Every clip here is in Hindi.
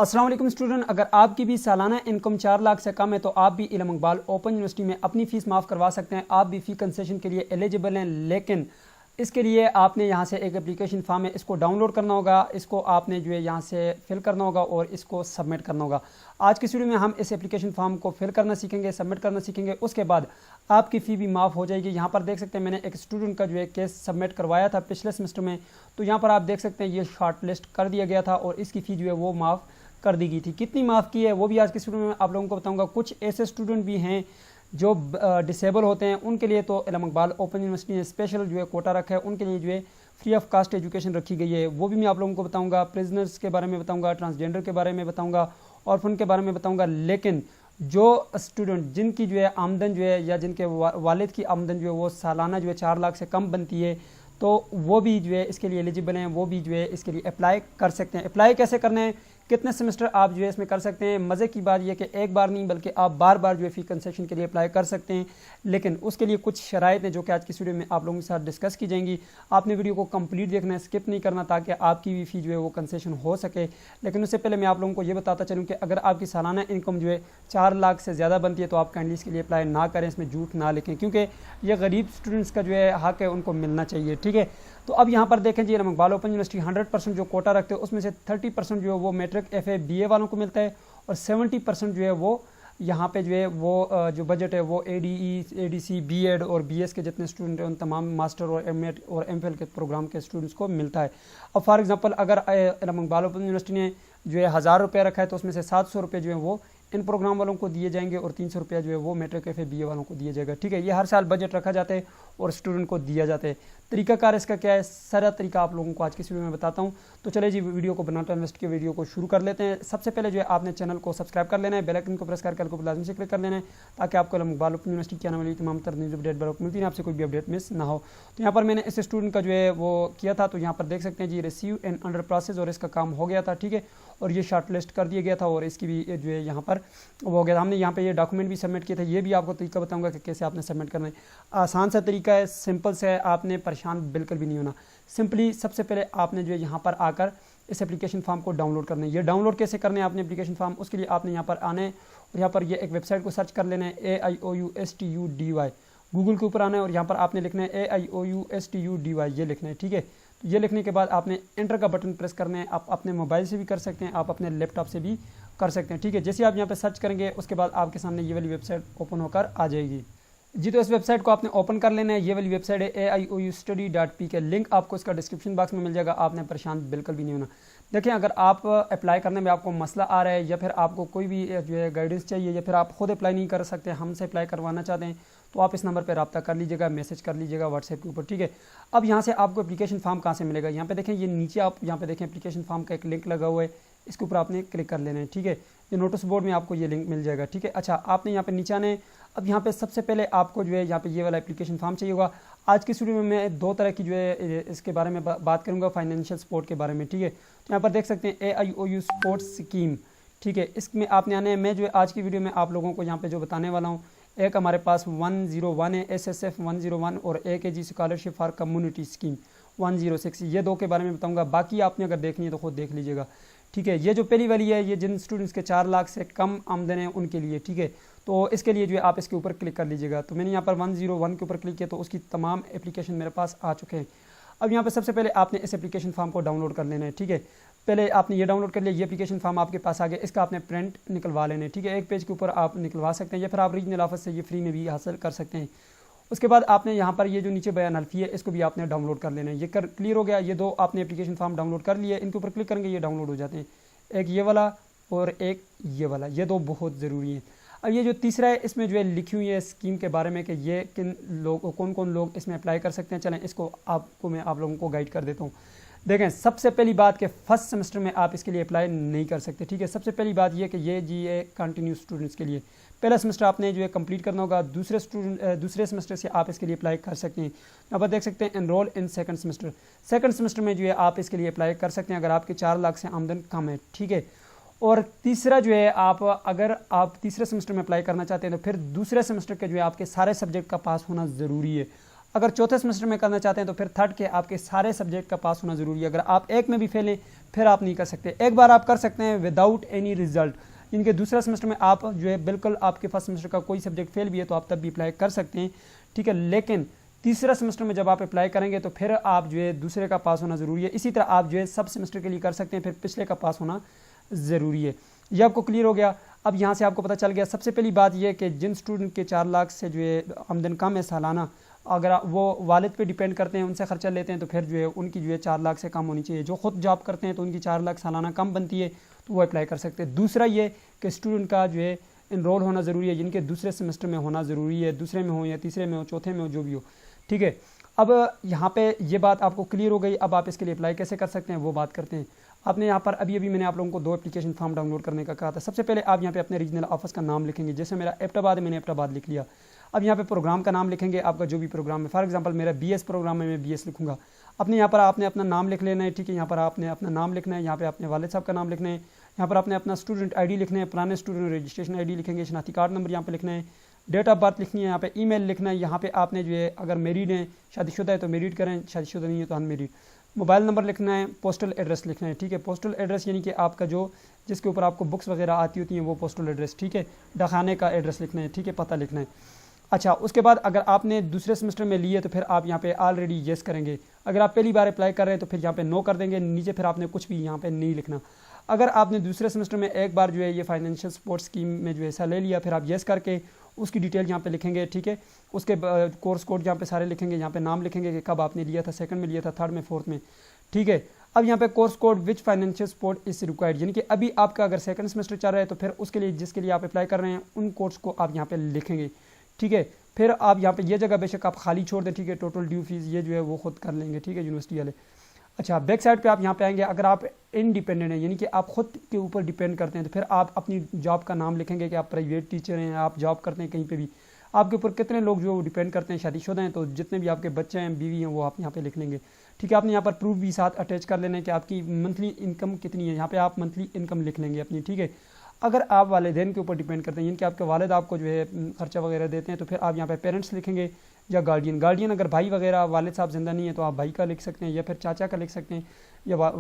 अस्सलाम वालेकुम स्टूडेंट, अगर आपकी भी सालाना इनकम 4 लाख से कम है तो आप भी इल्म इकबाल ओपन यूनिवर्सिटी में अपनी फ़ीस माफ़ करवा सकते हैं। आप भी फ़ी कंसेशन के लिए एलिजिबल हैं, लेकिन इसके लिए आपने यहाँ से एक एप्लीकेशन फॉर्म है, इसको डाउनलोड करना होगा, इसको आपने जो है यहाँ से फिल करना होगा और इसको सबमिट करना होगा। आज की वीडियो में हम इस एप्लीकेशन फॉर्म को फिल करना सीखेंगे, सबमिट करना सीखेंगे। उसके बाद आपकी फ़ी भी माफ़ हो जाएगी। यहाँ पर देख सकते हैं मैंने एक स्टूडेंट का जो है केस सबमिट करवाया था पिछले सेमेस्टर में, तो यहाँ पर आप देख सकते हैं ये शॉर्ट लिस्ट कर दिया गया था और इसकी फ़ी जो है वो माफ़ कर दी गई थी। कितनी माफ़ की है वो भी आज की वीडियो में आप लोगों को बताऊंगा। कुछ ऐसे स्टूडेंट भी हैं जो डिसेबल होते हैं, उनके लिए तो इल्म इकबाल ओपन यूनिवर्सिटी ने स्पेशल जो है कोटा रखा है, उनके लिए जो है फ्री ऑफ कास्ट एजुकेशन रखी गई है, वो भी मैं आप लोगों को बताऊंगा। प्रिजनर्स के बारे में बताऊंगा, ट्रांसजेंडर के बारे में बताऊंगा, ऑर्फन के बारे में बताऊंगा। लेकिन जो स्टूडेंट जिनकी जो है आमदन जो है या जिनके वालिद की आमदन जो है वो सालाना जो है 4 लाख से कम बनती है, तो वो भी जो है इसके लिए एलिजिबल हैं, वो भी जो है इसके लिए अप्लाई कर सकते हैं। अप्लाई कैसे करना है, कितने सेमेस्टर आप जो है इसमें कर सकते हैं। मज़े की बात यह कि एक बार नहीं बल्कि आप बार बार जो है फ़ी कंसेशन के लिए अप्लाई कर सकते हैं, लेकिन उसके लिए कुछ शराइत हैं जो कि आज की वीडियो में आप लोगों के साथ डिस्कस की जाएंगी। आपने वीडियो को कंप्लीट देखना है, स्किप नहीं करना, ताकि आपकी भी फ़ी जो है वो कंसेशन हो सके। लेकिन उससे पहले मैं आप लोगों को ये बताता चलूँ कि अगर आपकी सालाना इनकम जो है 4 लाख से ज़्यादा बनती है तो आप काइंडली इसके लिए अप्लाई ना करें, इसमें झूठ ना लिखें, क्योंकि ये गरीब स्टूडेंट्स का जो है हक है, उनको मिलना चाहिए। ठीक है, तो अब यहाँ पर देखें जी, इल्म इकबाल ओपन यूनिवर्सिटी 100% जो कोटा रखते हैं उसमें से 30% जो है वो मैट्रिक FA BA वालों को मिलता है और 70% जो है वो यहाँ पे जो है वो जो बजट है वो ADE ADC BEd और BS के जितने स्टूडेंट हैं उन तमाम मास्टर और M.Ed और MPhil के प्रोग्राम के स्टूडेंट्स को मिलता है। अब फॉर एग्जांपल अगर इल्म इकबाल ओपन यूनिवर्सिटी ने जो है 1000 रुपये रखा है तो उसमें से 700 रुपये जो है वो इन प्रोग्राम वालों को दिए जाएंगे और 300 रुपया जो है वो मैट्रिक FA BA वालों को दिया जाएगा। ठीक है, ये हर साल बजट रखा जाता है और स्टूडेंट को दिया जाता है। तरीकाकार इसका क्या है, सारा तरीका आप लोगों को आज की वीडियो में बताता हूँ। तो चले जी, वीडियो को बनाता इन्वेस्ट के वीडियो को शुरू कर लेते हैं। सबसे पहले जो है आपने चैनल को सब्सक्राइब कर लेना है, बेल आइकन को प्रेस करके को लाजमी से क्लिक कर लेना है, ताकि आपको इल्म इकबाल ओपन यूनिवर्सिटी की आने वाली तमाम तरह न्यूज़ अपडेट बरवक्त मिलती है, आपसे कोई भी अपडेट मिस ना हो। तो यहाँ पर मैंने इस स्टूडेंट का जो है वो किया था, तो यहाँ पर देख सकते हैं जी रिसीव एंड अंडर प्रोसेस, और इसका काम हो गया था। ठीक है, और ये शॉर्ट लिस्ट कर दिया गया था और इसकी भी जो है यहाँ पर वो हो गया था। हमने यहाँ पे ये डॉक्यूमेंट भी सबमिट किए थे, ये भी आपको तरीका बताऊंगा कि कैसे आपने सबमिट करना है। आसान सा तरीका है, सिंपल से है, आपने परेशान बिल्कुल भी नहीं होना। सिंपली सबसे पहले आपने जो है यहाँ पर आकर इस एप्लीकेशन फॉर्म को डाउनलोड करना है। ये डाउनलोड कैसे करना है आपने एप्लीकेशन फॉर्म, उसके लिए आपने यहाँ पर आना है और यहाँ पर ये एक वेबसाइट को सर्च कर लेना है, AIOUSTUDY। गूगल के ऊपर आना है और यहाँ पर आपने लिखना है AIOUSTUDY, ये लिखना है। ठीक है, तो ये लिखने के बाद आपने एंटर का बटन प्रेस करना है। आप अपने मोबाइल से भी कर सकते हैं, आप अपने लैपटॉप से भी कर सकते हैं। ठीक है, जैसे आप यहाँ पे सर्च करेंगे उसके बाद आपके सामने ये वाली वेबसाइट ओपन होकर आ जाएगी जी। तो इस वेबसाइट को आपने ओपन कर लेना है। ये वाली वेबसाइट है AIOUstudy.p के लिंक आपको इसका डिस्क्रिप्शन बॉक्स में मिल जाएगा। आपने परेशान बिल्कुल भी नहीं होना। देखें, अगर आप अप्लाई करने में आपको मसला आ रहा है या फिर आपको कोई भी जो है गाइडेंस चाहिए या फिर आप खुद अप्लाई नहीं कर सकते, हमसे अप्लाई करवाना चाहते हैं, तो आप इस नंबर पर रब्ता कर लीजिएगा, मैसेज कर लीजिएगा व्हाट्सएप के ऊपर। ठीक है, अब यहाँ से आपको एप्लीकेशन फॉर्म कहाँ से मिलेगा, यहाँ पे देखें, ये नीचे आप यहाँ पे देखें एप्लीकेशन फॉर्म का एक लिंक लगा हुआ है, इसके ऊपर आपने क्लिक कर लेना है। ठीक है, ये नोटिस बोर्ड में आपको ये लिंक मिल जाएगा। ठीक है, अच्छा, आपने यहाँ पे नीचे आने, अब यहाँ पे सबसे पहले आपको जो है यहाँ पे ये वाला एप्लीकेशन फॉर्म चाहिए होगा। आज की वीडियो में मैं 2 तरह की जो है इसके बारे में बात करूँगा, फाइनेंशियल सपोर्ट के बारे में। ठीक है, तो यहाँ पर देख सकते हैं AIOU स्पोर्ट्स स्कीम। ठीक है, इसमें आपने आने, मैं जो है आज की वीडियो में आप लोगों को यहाँ पे जो बताने वाला हूँ, एक हमारे पास 101 है, SSF 101, और एक है जी स्कॉलरशिप फॉर कम्युनिटी स्कीम 106। ये 2 के बारे में बताऊँगा, बाकी आपने अगर देखनी है तो खुद देख लीजिएगा। ठीक है, ये जो पहली वाली है ये जिन स्टूडेंट्स के 4 लाख से कम आमदन है उनके लिए। ठीक है, तो इसके लिए जो है आप इसके ऊपर क्लिक कर लीजिएगा। तो मैंने यहाँ पर 101 के ऊपर क्लिक किया तो उसकी तमाम एप्लीकेशन मेरे पास आ चुके हैं। अब यहाँ पर सबसे पहले आपने इस एप्लीकेशन फॉर्म को डाउनलोड कर लेना है। ठीक है, पहले आपने ये डाउनलोड कर लिया, ये एप्लीकेशन फॉर्म आपके पास आ गया, इसका आपने प्रिंट निकलवा लेना है। ठीक है, एक पेज के ऊपर आप निकलवा सकते हैं या फिर आप रीजनल ऑफिस से ये फ्री में भी हासिल कर सकते हैं। उसके बाद आपने यहाँ पर ये जो नीचे बयान हल्फी है इसको भी आपने डाउनलोड कर लेना है। ये क्लियर हो गया, ये 2 आपने एप्लीकेशन फॉर्म डाउनलोड कर लिए, इनके ऊपर क्लिक करेंगे ये डाउनलोड हो जाते हैं, एक ये वाला और एक ये वाला, ये 2 बहुत ज़रूरी हैं। अब ये जो तीसरा है इसमें जो है लिखी हुई है स्कीम के बारे में कि ये किन लोग, कौन कौन लोग इसमें अप्लाई कर सकते हैं। चलें इसको मैं आप लोगों को गाइड कर देता हूँ। देखें, सबसे पहली बात कि फर्स्ट सेमेस्टर में आप इसके लिए अप्लाई नहीं कर सकते। ठीक है, सबसे पहली बात ये कि ये जी है कंटिन्यू स्टूडेंट्स के लिए। पहला सेमेस्टर आपने जो है कंप्लीट करना होगा, दूसरे सेमेस्टर से आप इसके लिए अप्लाई कर सकते हैं। यहाँ पर देख सकते हैं enrol in second semester. Second semester में जो है आप इसके लिए अप्लाई कर सकते हैं अगर आपके 4 लाख से आमदन कम है। ठीक है, और तीसरा जो है अगर आप तीसरे सेमेस्टर में अप्लाई करना चाहते हैं तो फिर दूसरे सेमेस्टर के जो है आपके सारे सब्जेक्ट का पास होना ज़रूरी है। अगर चौथे सेमेस्टर में करना चाहते हैं तो फिर थर्ड के आपके सारे सब्जेक्ट का पास होना ज़रूरी है। अगर आप एक में भी फेल हैं फिर आप नहीं कर सकते। एक बार आप कर सकते हैं विदाउट एनी रिजल्ट, इनके दूसरा सेमेस्टर में आप जो है बिल्कुल आपके फर्स्ट सेमेस्टर का कोई सब्जेक्ट फेल भी है तो आप तब भी अप्लाई कर सकते हैं, ठीक है। लेकिन तीसरा सेमेस्टर में जब आप अप्लाई करेंगे तो फिर आप जो है दूसरे का पास होना ज़रूरी है। इसी तरह आप जो है सब सेमेस्टर के लिए कर सकते हैं, फिर पिछले का पास होना ज़रूरी है। ये आपको क्लियर हो गया। अब यहाँ से आपको पता चल गया सबसे पहली बात यह कि जिन स्टूडेंट के 4 लाख से जो है आमदन कम है सालाना, अगर वो वालिद पे डिपेंड करते हैं, उनसे खर्चा लेते हैं तो फिर जो है उनकी जो है 4 लाख से कम होनी चाहिए। जो खुद जॉब करते हैं तो उनकी 4 लाख सालाना कम बनती है तो वो अप्लाई कर सकते हैं। दूसरा ये कि स्टूडेंट का जो है इनरोल होना ज़रूरी है, जिनके दूसरे सेमेस्टर में होना ज़रूरी है, दूसरे में हो या तीसरे में हो, चौथे में हो, जो भी हो, ठीक है। अब यहाँ पे ये बात आपको क्लियर हो गई। अब आप इसके लिए अप्लाई कैसे कर सकते हैं वो बात करते हैं। आपने यहाँ पर अभी मैंने आप लोगों को 2 एप्लीकेशन फॉर्म डाउनलोड करने का कहा था। सबसे पहले आप यहाँ पे अपने रीजनल ऑफिस का नाम लिखेंगे। जैसे मेरा एबटाबाद है, मैंने एबटाबाद लिख लिया। अब यहाँ पे प्रोग्राम का नाम लिखेंगे, आपका जो भी प्रोग्राम है। फॉर एग्जांपल मेरा BS प्रोग्राम है, मैं BS लिखूंगा। अपने यहाँ पर आपने अपना नाम लिख लेना है, ठीक है। यहाँ पर आपने अपना नाम लिखना है, यहाँ पे अपने वालिद साहब का नाम लिखना है, यहाँ पर आपने अपना स्टूडेंट ID लिखना है, पुराने स्टूडेंट रजिस्ट्रेशन ID लिखेंगे, शनाख्ती कार्ड नंबर यहाँ पे लिखना है, डेट ऑफ बर्थ लिखनी है, यहाँ पे ईमेल लिखना है। यहाँ पे आपने जो है अगर मैरिड है, शादीशुदा है तो मैरिड करें, शादीशुदा नहीं है तो अनमैरिड। मोबाइल नंबर लिखना है, पोस्टल एड्रेस लिखना है, ठीक है। पोस्टल एड्रेस यानी कि आपका जो जिसके ऊपर आपको बुक्स वगैरह आती होती हैं वो पोस्टल एड्रेस, ठीक है। डाकखाने का एड्रेस लिखना है, ठीक है, पता लिखना है। अच्छा, उसके बाद अगर आपने दूसरे सेमेस्टर में लिए तो फिर आप यहाँ पे ऑलरेडी येस करेंगे। अगर आप पहली बार अप्लाई कर रहे हैं तो फिर यहाँ पे नो कर देंगे, नीचे फिर आपने कुछ भी यहाँ पे नहीं लिखना। अगर आपने दूसरे सेमेस्टर में एक बार जो है ये फाइनेंशियल सपोर्ट स्कीम में जो हिस्सा ले लिया, फिर आप येस करके उसकी डिटेल यहाँ पे लिखेंगे, ठीक है। उसके कोर्स कोड यहाँ पे सारे लिखेंगे, यहाँ पे नाम लिखेंगे कि कब आपने लिया था, सेकंड में लिया था, थर्ड में, फोर्थ में, ठीक है। अब यहाँ पे course code which financial support is required, यानी कि अभी आपका अगर सेकंड सेमेस्टर चल रहा है तो फिर उसके लिए जिसके लिए आप अप्लाई कर रहे हैं उन कोर्स को आप यहाँ पे लिखेंगे, ठीक है। फिर आप यहाँ पे ये जगह बेशक आप खाली छोड़ दें, ठीक है। टोटल ड्यू फीस ये जो है वो खुद कर लेंगे, ठीक है, यूनिवर्सिटी वाले। अच्छा, बैक साइड पे आप यहाँ पे आएंगे। अगर आप इंडिपेंडेंट हैं यानी कि आप खुद के ऊपर डिपेंड करते हैं तो फिर आप अपनी जॉब का नाम लिखेंगे कि आप प्राइवेट टीचर हैं, आप जॉब करते हैं कहीं पे भी, आपके ऊपर कितने लोग जो डिपेंड करते हैं, शादीशुदा हैं तो जितने भी आपके बच्चे हैं, बीवी हैं, वो आप यहाँ पे लिख लेंगे, ठीक है। आपने यहाँ पर प्रूफ भी साथ अटैच कर लेना है कि आपकी मंथली इनकम कितनी है, यहाँ पे आप मंथली इनकम लिख लेंगे अपनी, ठीक है। अगर आप वालिदैन के ऊपर डिपेंड करते हैं यानी कि आपके वालिद आपको जो है खर्चा वगैरह देते हैं तो फिर आप यहाँ पे पेरेंट्स लिखेंगे या गार्डियन अगर भाई वगैरह वालिद साहब जिंदा नहीं है तो आप भाई का लिख सकते हैं या फिर चाचा का लिख सकते हैं या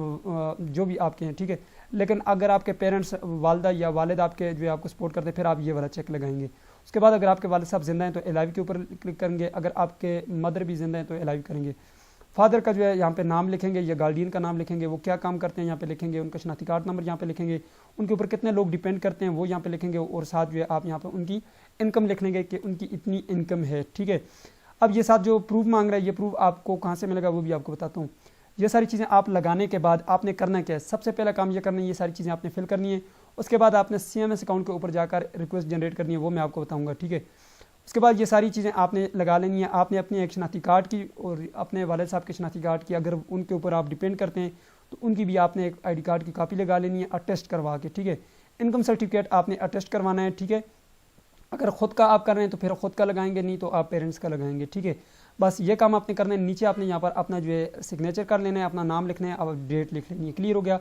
जो भी आपके हैं, ठीक है। लेकिन अगर आपके पेरेंट्स वालदा या वालिद आपके जो है आपको सपोर्ट करते हैं फिर आप ये वाला चेक लगाएंगे। उसके बाद अगर आपके वालिद साहब जिंदा हैं तो LIV के ऊपर क्लिक करेंगे, अगर आपके मदर भी जिंदा हैं तो LIV करेंगे। फादर का जो है यहाँ पे नाम लिखेंगे या गार्डियन का नाम लिखेंगे, वो क्या काम करते हैं यहाँ पे लिखेंगे, उनका शनाख्ती कार्ड नंबर यहाँ पे लिखेंगे, उनके ऊपर कितने लोग डिपेंड करते हैं वो यहाँ पे लिखेंगे, और साथ जो है आप यहाँ पे उनकी इनकम लिख लेंगे कि उनकी इतनी इनकम है, ठीक है। अब ये साथ जो प्रूफ मांग रहा है ये प्रूफ आपको कहाँ से मिलेगा वो भी आपको बताता हूँ। ये सारी चीज़ें आप लगाने के बाद आपने करना क्या है, सबसे पहला काम ये करना है, ये सारी चीज़ें आपने फिल करनी है। उसके बाद आपने CMS अकाउंट के ऊपर जाकर रिक्वेस्ट जनरेट करनी है, वो मैं आपको बताऊँगा, ठीक है। उसके बाद ये सारी चीज़ें आपने लगा लेनी है। आपने अपनी एक शनाख्ती कार्ड की और अपने वालिद साहब के शनाख्ती कार्ड की, अगर उनके ऊपर आप डिपेंड करते हैं तो उनकी भी आपने एक ID कार्ड की कॉपी लगा लेनी है अटेस्ट करवा के, ठीक है। इनकम सर्टिफिकेट आपने अटेस्ट करवाना है, ठीक है। अगर ख़ुद का आप कर रहे हैं तो फिर ख़ुद का लगाएंगे, नहीं तो आप पेरेंट्स का लगाएंगे, ठीक है। बस ये काम आपने करना है। नीचे आपने यहाँ पर अपना जो है सिग्नेचर कर लेना है, अपना नाम लिखना है, अब डेट लिख लेनी है, क्लियर हो गया।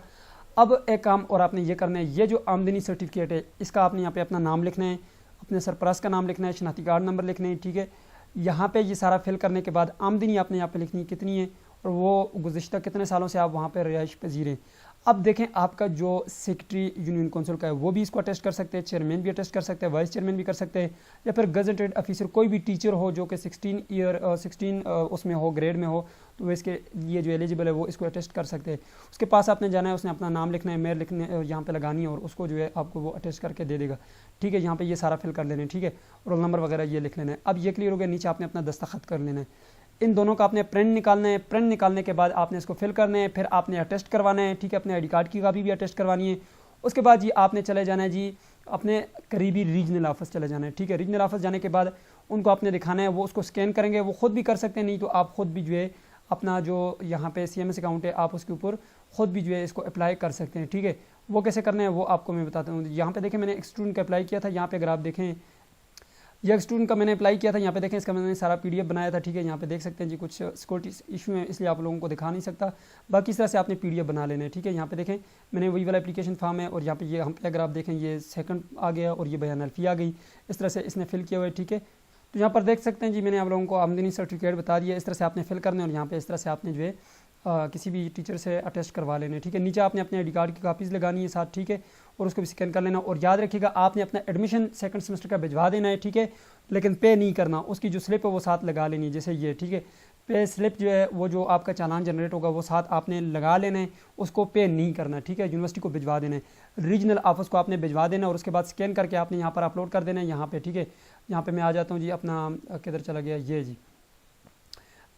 अब एक काम और आपने ये करना है, ये जो आमदनी सर्टिफिकेट है इसका आपने यहाँ पे अपना नाम लिखना है, अपने सरपरस्त का नाम लिखना है, शनाख्ती कार्ड नंबर लिखना है, ठीक है। यहाँ पे ये सारा फिल करने के बाद आमदनी आपने यहाँ पे लिखनी है कितनी है और वो गुज़िश्ता कितने सालों से आप वहाँ पे रिहाइश पजीर हैं। अब देखें आपका जो सेक्रेटरी यूनियन काउंसिल का है वो भी इसको अटेस्ट कर सकते हैं, चेयरमैन भी अटेस्ट कर सकते हैं, वाइस चेयरमैन भी कर सकते हैं, या फिर गजेटेड ऑफिसर कोई भी टीचर हो जो कि 16 उसमें हो, ग्रेड में हो, तो वो इसके लिए जो एलिजिबल है वो इसको अटेस्ट कर सकते हैं। उसके पास आपने जाना है, उसने अपना नाम लिखना है, मेयर लिखने यहाँ पे लगानी है और उसको जो है आपको वो अटेस्ट करके दे देगा, ठीक है। यहाँ पे ये सारा फिल कर लेना है, ठीक है। रोल नंबर वगैरह ये लिख लेना है। अब ये क्लियर हो गया। नीचे आपने अपना दस्तखत कर लेना है। इन दोनों का आपने प्रिंट निकालना है। प्रिंट निकालने के बाद आपने इसको फिल करना है, फिर आपने अटेस्ट करवाना है, ठीक है। अपने ID कार्ड की कॉपी भी अटेस्ट करवानी है। उसके बाद जी आपने चले जाना है जी अपने करीबी रीजनल ऑफिस चले जाना है, ठीक है। रीजनल ऑफिस जाने के बाद उनको आपने दिखाना है, वो उसको स्कैन करेंगे, वो खुद भी कर सकते हैं, नहीं तो आप खुद भी जो है अपना जो यहाँ पे CMS अकाउंट है आप उसके ऊपर खुद भी जो है इसको अप्लाई कर सकते हैं, ठीक है। वो कैसे करना है वो आपको मैं बताता हूँ। यहाँ पे देखें मैंने एक स्टूडेंट का अप्लाई किया था, यहाँ पे अगर आप देखें यह एक स्टूडेंट का मैंने अप्लाई किया था, यहाँ पे देखें इसका मैंने सारा PDF बनाया था, ठीक है। यहाँ पे देख सकते हैं जी कुछ सिक्योरिटी इशू है इसलिए आप लोगों को दिखा नहीं सकता, बाकी इस तरह से आपने PDF बना लेना है, ठीक है। यहाँ पे देखें मैंने वही वाला एप्लीकेशन फॉर्म है और यहाँ पे ये हम पे अगर आप देखें ये सेकंड आ गया और ये बयान अल्फी आ गई, इस तरह से इसने फिल किया हुआ है, ठीक है। तो यहाँ पर देख सकते हैं जी, मैंने आप लोगों को आमदनी सर्टिफिकेट बता दिया, इस तरह से आपने फिल करने और यहाँ पे इस तरह से आपने जो है किसी भी टीचर से अटेस्ट करवा लेने, ठीक है। नीचे आपने अपने आई.डी. कार्ड की कापीज़ लगानी है साथ, ठीक है, और उसको भी स्कैन कर लेना। और याद रखिएगा आपने अपना एडमिशन सेकंड सेमेस्टर का भिजवा देना है, ठीक है, लेकिन पे नहीं करना, उसकी जो स्लिप है वो साथ लगा लेनी है, जैसे ये, ठीक है। पे स्लिप जो है वो जो आपका चालान जनरेट होगा वो साथ आपने लगा लेना है, उसको पे नहीं करना, ठीक है, यूनिवर्सिटी को भिजवा देना है, रीजनल ऑफिस को आपने भिजवा देना और उसके बाद स्कैन करके आपने यहाँ पर अपलोड कर देना है यहाँ पे, ठीक है। यहाँ पे मैं आ जाता हूँ जी, अपना किधर चला गया ये जी,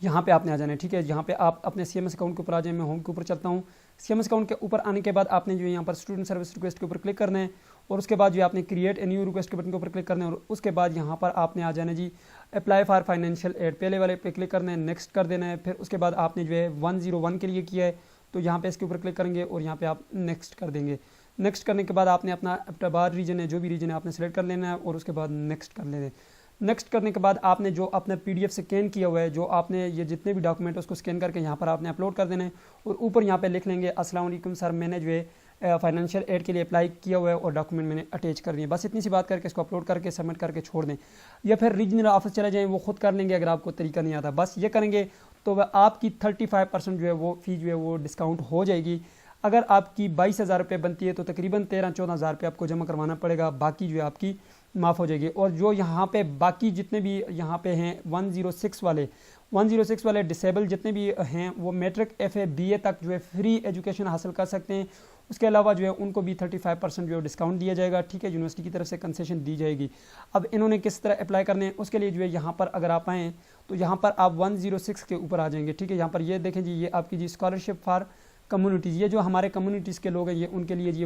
यहाँ पे आपने आ जाना है, ठीक है। यहाँ पे आप अपने CMS अकाउंट के ऊपर आ जाए, मैं होम के ऊपर चलता हूँ। CMS अकाउंट के ऊपर आने के बाद आपने जो है यहाँ पर स्टूडेंट सर्विस रिक्वेस्ट के ऊपर क्लिक करना है और उसके बाद जो आपने क्रिएट ए न्यू रिक्वेस्ट के बटन के ऊपर क्लिक करना है और उसके बाद यहाँ पर आपने आ जाना जी अप्लाई फॉर फाइनेंशियल एड, पहले वाले पे क्लिक करना है, नेक्स्ट कर देना है। फिर उसके बाद आपने जो है 101 के लिए किया है तो यहाँ पे इसके ऊपर क्लिक करेंगे और यहाँ पे आप नेक्स्ट कर देंगे। नेक्स्ट करने के बाद आपने अपना बार रीजन है, जो भी रीजन है आपने सेलेक्ट कर लेना है और उसके बाद नेक्स्ट कर लेना है। नेक्स्ट करने के बाद आपने जो अपना PDF स्कैन किया हुआ है, जो आपने ये जितने भी डॉक्यूमेंट उसको स्कैन करके यहाँ पर आपने अपलोड कर देना है और ऊपर यहाँ पे लिख लेंगे अस्सलाम वालेकुम सर, मैंने जो है फाइनेंशियल एड के लिए अप्लाई किया हुआ है और डॉक्यूमेंट मैंने अटैच कर दिए। बस इतनी सी बात करके इसको अपलोड करके सबमिट करके छोड़ दें, या फिर रीजनल ऑफिस चले जाएँ, वो खुद कर लेंगे अगर आपको तरीका नहीं आता। बस ये करेंगे तो वह आपकी 35% जो है वो फ़ी जो है वो डिस्काउंट हो जाएगी। अगर आपकी 22,000 रुपये बनती है तो तकरीबन 13-14 रुपये आपको जमा करवाना पड़ेगा, बाकी जो है आपकी माफ़ हो जाएगी। और जो यहाँ पे बाकी जितने भी यहाँ पे हैं 106 वाले डिसेबल जितने भी हैं वो मैट्रिक FA BA तक जो है फ्री एजुकेशन हासिल कर सकते हैं। उसके अलावा जो है उनको भी 35% जो है डिस्काउंट दिया जाएगा, ठीक है, यूनिवर्सिटी की तरफ से कंसेशन दी जाएगी। अब इन्होंने किस तरह अप्लाई करने हैं उसके लिए जो है यहाँ पर अगर आप आएँ तो यहाँ पर आप 106 के ऊपर आ जाएंगे, ठीक है। यहाँ पर ये देखें जी, ये आपकी जी स्कॉलरशिप फॉर कम्युनिटीज़, ये जो हमारे कम्युनिटीज़ के लोग हैं ये उनके लिए जी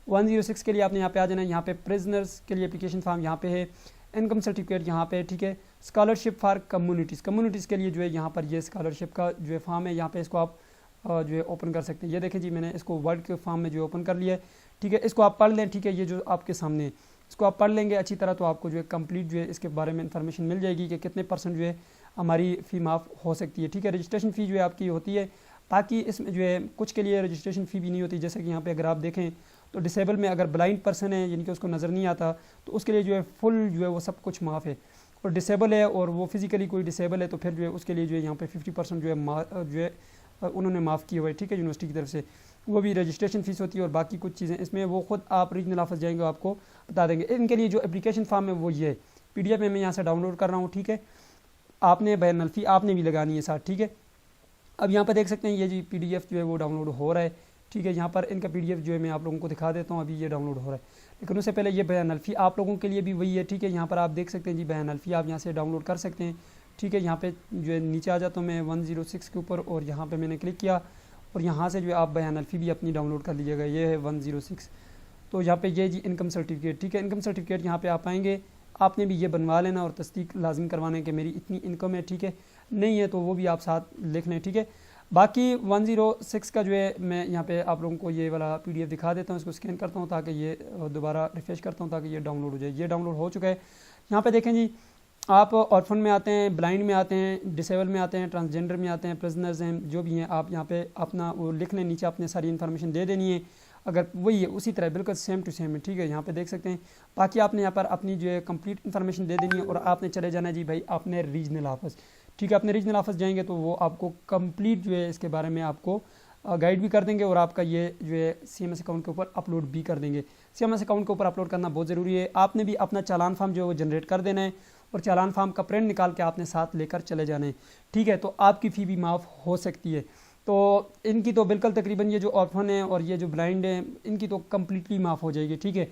106 के लिए आपने यहाँ पे आ जाना है। यहाँ पे प्रिजनर्स के लिए एप्लीकेशन फॉर्म यहाँ पे है, इनकम सर्टिफिकेट यहाँ पे, ठीक है। स्कॉलरशिप फॉर कम्युनिटीज़ के लिए जो है यहाँ पर ये स्कॉलरशिप का जो है फॉर्म है, यहाँ पे इसको आप जो है ओपन कर सकते हैं। ये देखें जी, मैंने इसको वर्ड के फॉर्म में जो ओपन कर लिया है, ठीक है। इसको आप पढ़ लें, ठीक है, ये जो आपके सामने है इसको आप पढ़ लेंगे अच्छी तरह तो आपको जो है कंप्लीट जो है इसके बारे में इंफॉर्मेशन मिल जाएगी कि कितने % जो है हमारी फ़ी माफ़ हो सकती है, ठीक है। रजिस्ट्रेशन फ़ी जो है आपकी होती है, बाकी इसमें जो है कुछ के लिए रजिस्ट्रेशन फ़ी भी नहीं होती, जैसे कि यहाँ पे अगर आप देखें तो डिसेबल में अगर ब्लाइंड पर्सन है यानी कि उसको नज़र नहीं आता तो उसके लिए जो है फुल जो है वो सब कुछ माफ़ है। और डिसेबल है और वो फिज़िकली कोई डिसेबल है तो फिर जो है उसके लिए जो है यहाँ पे 50% जो है उन्होंने माफ़ किया हुआ है, ठीक है, यूनिवर्सिटी की तरफ से। वो भी रजिस्ट्रेशन फ़ीस होती है और बाकी कुछ चीज़ें इसमें वो खुद आप रीजनल ऑफिस जाएंगे आपको बता देंगे। इनके लिए जो एप्लीकेशन फॉर्म है वो ये है, PDF में मैं यहाँ से डाउनलोड कर रहा हूँ, ठीक है। आपने बैन फ़ी आपने भी लगानी है साथ, ठीक है। अब यहाँ पर देख सकते हैं ये जी PDF जो है वो डाउनलोड हो रहा है, ठीक है। यहाँ पर इनका PDF जो है मैं आप लोगों को दिखा देता हूँ, अभी ये डाउनलोड हो रहा है, लेकिन उससे पहले ये बयान अल्फ़ी आप लोगों के लिए भी वही है, ठीक है। यहाँ पर आप देख सकते हैं जी बयान अल्फ़ी आप यहाँ से डाउनलोड कर सकते हैं, ठीक है। यहाँ पे जो है नीचे आ जाता हूँ मैं 106 के ऊपर और यहाँ पे मैंने क्लिक किया और यहाँ से जो है आप बयान अल्फ़ी भी अपनी डाउनलोड कर लीजिएगा, ये है 106। तो यहाँ पे ये जी इनकम सर्टिफिकेट, ठीक है, इनकम सर्टिफिकेट यहाँ पे आप आएंगे, आपने भी ये बनवा लेना और तस्दीक लाजिम करवाने कि मेरी इतनी इनकम है, ठीक है। नहीं है तो वो भी आप साथ लिख लें, ठीक है। बाकी 106 का जो है मैं यहाँ पे आप लोगों को ये वाला PDF दिखा देता हूँ, इसको स्कैन करता हूँ ताकि ये दोबारा रिफ्रेश करता हूँ ताकि ये डाउनलोड हो जाए। ये डाउनलोड हो चुका है। यहाँ पे देखें जी, आप ऑर्फन में आते हैं, ब्लाइंड में आते हैं, डिसेबल में आते हैं, ट्रांसजेंडर में आते हैं, प्रिजनर्स हैं, जो भी हैं आप यहाँ पे अपना वो लिख लें, नीचे आपने सारी इन्फॉर्मेशन दे देनी है। अगर वही है उसी तरह बिल्कुल सेम टू सेम है, ठीक है। यहाँ पे देख सकते हैं, बाकी आपने यहाँ पर अपनी जो है कंप्लीट इन्फॉर्मेशन दे देनी है और आपने चले जाना है जी भाई आपने रीजनल ऑफिस, ठीक है। अपने रीजनल ऑफिस जाएंगे तो वो आपको कंप्लीट जो है इसके बारे में आपको गाइड भी कर देंगे और आपका ये जो है CMS अकाउंट के ऊपर अपलोड भी कर देंगे। CMS अकाउंट के ऊपर अपलोड करना बहुत ज़रूरी है। आपने भी अपना चालान फॉर्म जो है वो जनरेट कर देना है और चालान फॉर्म का प्रिंट निकाल के आपने साथ लेकर चले जाना है, ठीक है। तो आपकी फ़ी भी माफ़ हो सकती है। तो इनकी तो बिल्कुल तकरीबन ये जो ऑर्फन है और ये जो ब्लाइंड है इनकी तो कम्प्लीटली माफ़ हो जाएगी, ठीक है।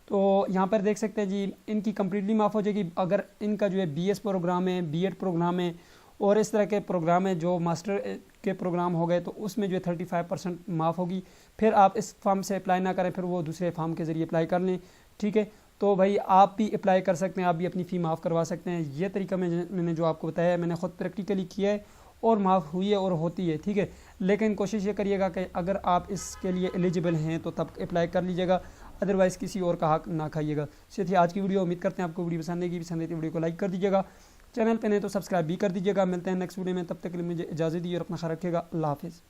तो यहाँ पर देख सकते हैं जी इनकी कम्प्लीटली माफ़ हो जाएगी। अगर इनका जो है BS प्रोग्राम है, B.Ed प्रोग्राम है और इस तरह के प्रोग्राम है जो मास्टर के प्रोग्राम हो गए तो उसमें जो है 35% माफ़ होगी। फिर आप इस फॉर्म से अप्लाई ना करें, फिर वो दूसरे फॉर्म के ज़रिए अप्लाई कर लें, ठीक है। तो भाई आप भी अप्लाई कर सकते हैं, आप भी अपनी फ़ी माफ़ करवा सकते हैं। ये तरीका मैंने जो आपको बताया है मैंने ख़ुद प्रैक्टिकली किया है और माफ़ हुई है और होती है, ठीक है। लेकिन कोशिश ये करिएगा कि अगर आप इसके लिए एलिजिबल हैं तो तब अप्लाई कर लीजिएगा, अदरवाइज़ किसी और का हक ना खाइएगा। इससे थी आज की वीडियो। उम्मीद करते हैं आपको वीडियो पसंद आएगी। पसंद आई तो वीडियो को लाइक कर दीजिएगा, चैनल पे नहीं तो सब्सक्राइब भी कर दीजिएगा। मिलते हैं नेक्स्ट वीडियो में, तब तक के लिए मुझे इजाज़त दी और अपना ख्याल रखिएगा। अल्लाह हाफ़िज़।